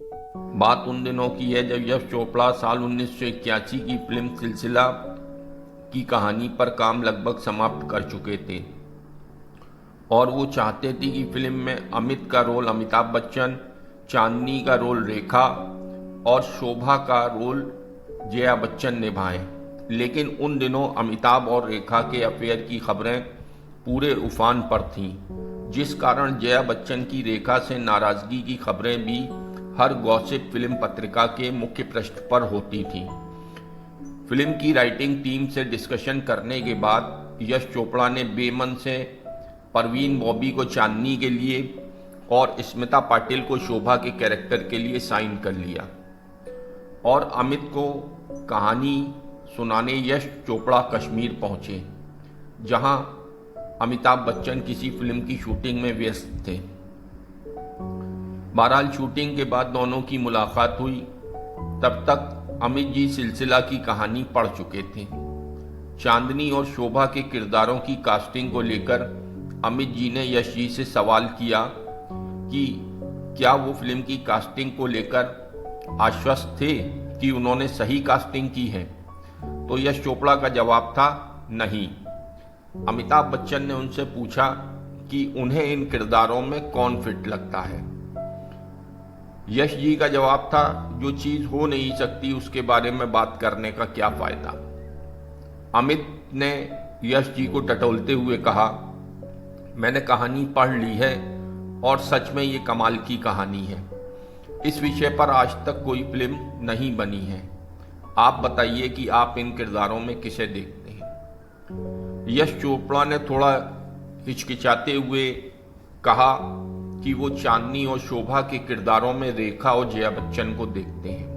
बात उन दिनों की है जब यश चोपड़ा साल 1981 की फिल्म सिलसिला की कहानी पर काम लगभग समाप्त कर चुके थे और वो चाहते थे कि फिल्म में अमित का रोल अमिताभ बच्चन, चांदनी का रोल रेखा और शोभा का रोल जया बच्चन निभाएं। लेकिन उन दिनों अमिताभ और रेखा के अफेयर की खबरें पूरे उफान पर थीं, जिस कारण जया बच्चन की रेखा से नाराजगी की खबरें भी हर गॉसिप फिल्म पत्रिका के मुख्य पृष्ठ पर होती थीं। फिल्म की राइटिंग टीम से डिस्कशन करने के बाद यश चोपड़ा ने बेमन से परवीन बॉबी को चांदनी के लिए और स्मिता पाटिल को शोभा के कैरेक्टर के लिए साइन कर लिया और अमित को कहानी सुनाने यश चोपड़ा कश्मीर पहुंचे, जहां अमिताभ बच्चन किसी फिल्म की शूटिंग में व्यस्त थे। बहरहाल शूटिंग के बाद दोनों की मुलाकात हुई। तब तक अमित जी सिलसिला की कहानी पढ़ चुके थे। चांदनी और शोभा के किरदारों की कास्टिंग को लेकर अमित जी ने यश जी से सवाल किया कि क्या वो फिल्म की कास्टिंग को लेकर आश्वस्त थे कि उन्होंने सही कास्टिंग की है। तो यश चोपड़ा का जवाब था नहीं। अमिताभ बच्चन ने उनसे पूछा कि उन्हें इन किरदारों में कौन फिट लगता है। यश जी का जवाब था, जो चीज हो नहीं सकती उसके बारे में बात करने का क्या फायदा। अमित ने यश जी को टटोलते हुए कहा, मैंने कहानी पढ़ ली है और सच में ये कमाल की कहानी है। इस विषय पर आज तक कोई फिल्म नहीं बनी है। आप बताइए कि आप इन किरदारों में किसे देखते हैं। यश चोपड़ा ने थोड़ा हिचकिचाते हुए कहा कि वो चांदनी और शोभा के किरदारों में रेखा और जया बच्चन को देखते हैं।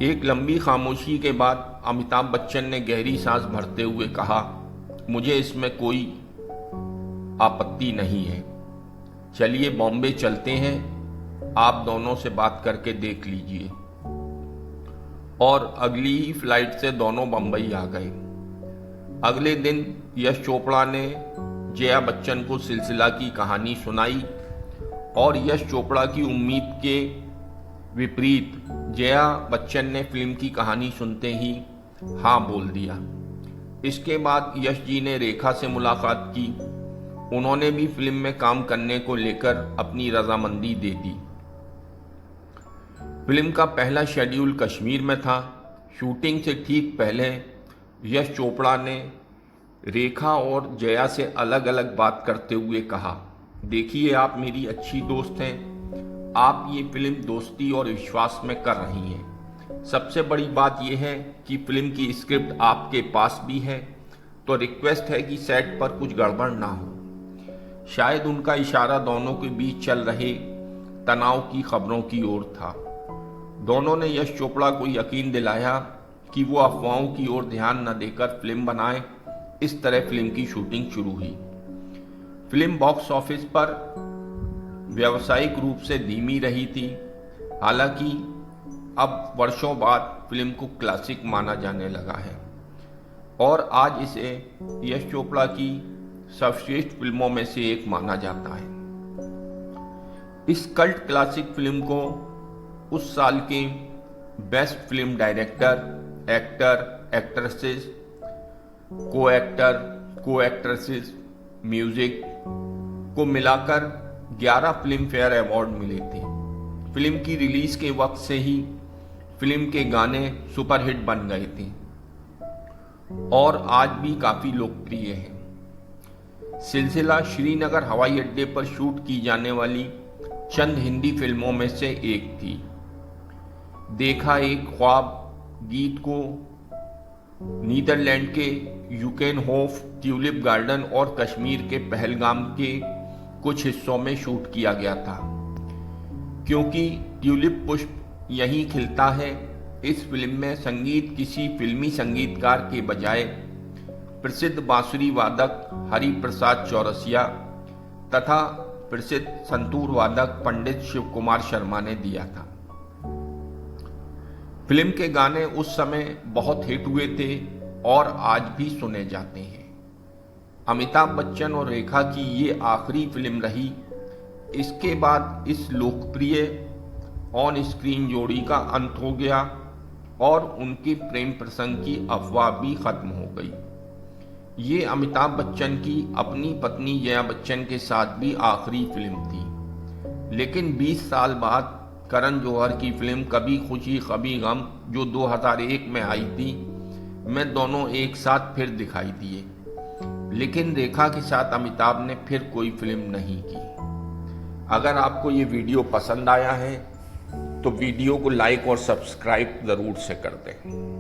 एक लंबी खामोशी के बाद अमिताभ बच्चन ने गहरी सांस भरते हुए कहा, मुझे इसमें कोई आपत्ति नहीं है। चलिए बॉम्बे चलते हैं, आप दोनों से बात करके देख लीजिए। और अगली ही फ्लाइट से दोनों बंबई आ गए। अगले दिन यश चोपड़ा ने जया बच्चन को सिलसिला की कहानी सुनाई और यश चोपड़ा की उम्मीद के विपरीत जया बच्चन ने फिल्म की कहानी सुनते ही हाँ बोल दिया। इसके बाद यश जी ने रेखा से मुलाकात की। उन्होंने भी फिल्म में काम करने को लेकर अपनी रजामंदी दे दी। फिल्म का पहला शेड्यूल कश्मीर में था। शूटिंग से ठीक पहले यश चोपड़ा ने रेखा और जया से अलग अलग बात करते हुए कहा, देखिए आप मेरी अच्छी दोस्त हैं। आप ये फिल्म दोस्ती और विश्वास में कर रही हैं। सबसे बड़ी बात यह है कि फिल्म की स्क्रिप्ट आपके पास भी है, तो रिक्वेस्ट है कि सेट पर कुछ गड़बड़ ना हो। शायद उनका इशारा दोनों के बीच चल रहे तनाव की खबरों की ओर था। दोनों ने यश चोपड़ा को यकीन दिलाया कि वो अफवाहों की ओर ध्यान न देकर फिल्म बनाए। इस तरह फिल्म की शूटिंग शुरू हुई। फिल्म बॉक्स ऑफिस पर व्यावसायिक रूप से धीमी रही थी। हालांकि अब वर्षों बाद फिल्म को क्लासिक माना जाने लगा है और आज इसे यश चोपड़ा की सर्वश्रेष्ठ फिल्मों में से एक माना जाता है। इस कल्ट क्लासिक फिल्म को उस साल के best film director, actor, actresses, को एक्ट्रेसेस, म्यूजिक को मिलाकर 11 फिल्म फेयर अवार्ड मिले थे। फिल्म की रिलीज के वक्त से ही फिल्म के गाने सुपरहिट बन गए थे और आज भी काफी लोकप्रिय हैं। सिलसिला श्रीनगर हवाई अड्डे पर शूट की जाने वाली चंद हिंदी फिल्मों में से एक थी। देखा एक ख्वाब गीत को नीदरलैंड के यूकेनहोफ, ट्यूलिप गार्डन और कश्मीर के पहलगाम के कुछ हिस्सों में शूट किया गया था। क्योंकि ट्यूलिप पुष्प यहीं खिलता है, इस फिल्म में संगीत किसी फिल्मी संगीतकार के बजाय प्रसिद्ध बांसुरी वादक हरि प्रसाद चौरसिया तथा प्रसिद्ध संतूर वादक पंडित शिव कुमार शर्मा ने दिया था। फिल्म के गाने उस समय बहुत हिट हुए थे और आज भी सुने जाते हैं। अमिताभ बच्चन और रेखा की ये आखिरी फिल्म रही इसके बाद इस लोकप्रिय ऑन स्क्रीन जोड़ी का अंत हो गया और उनके प्रेम प्रसंग की अफवाह भी खत्म हो गई। ये अमिताभ बच्चन की अपनी पत्नी जया बच्चन के साथ भी आखिरी फिल्म थी। लेकिन 20 साल बाद करण जौहर की फिल्म कभी खुशी कभी गम, जो 2001 में आई थी, में दोनों एक साथ फिर दिखाई दिए। लेकिन रेखा के साथ अमिताभ ने फिर कोई फिल्म नहीं की। अगर आपको ये वीडियो पसंद आया है तो वीडियो को लाइक और सब्सक्राइब ज़रूर से कर दें।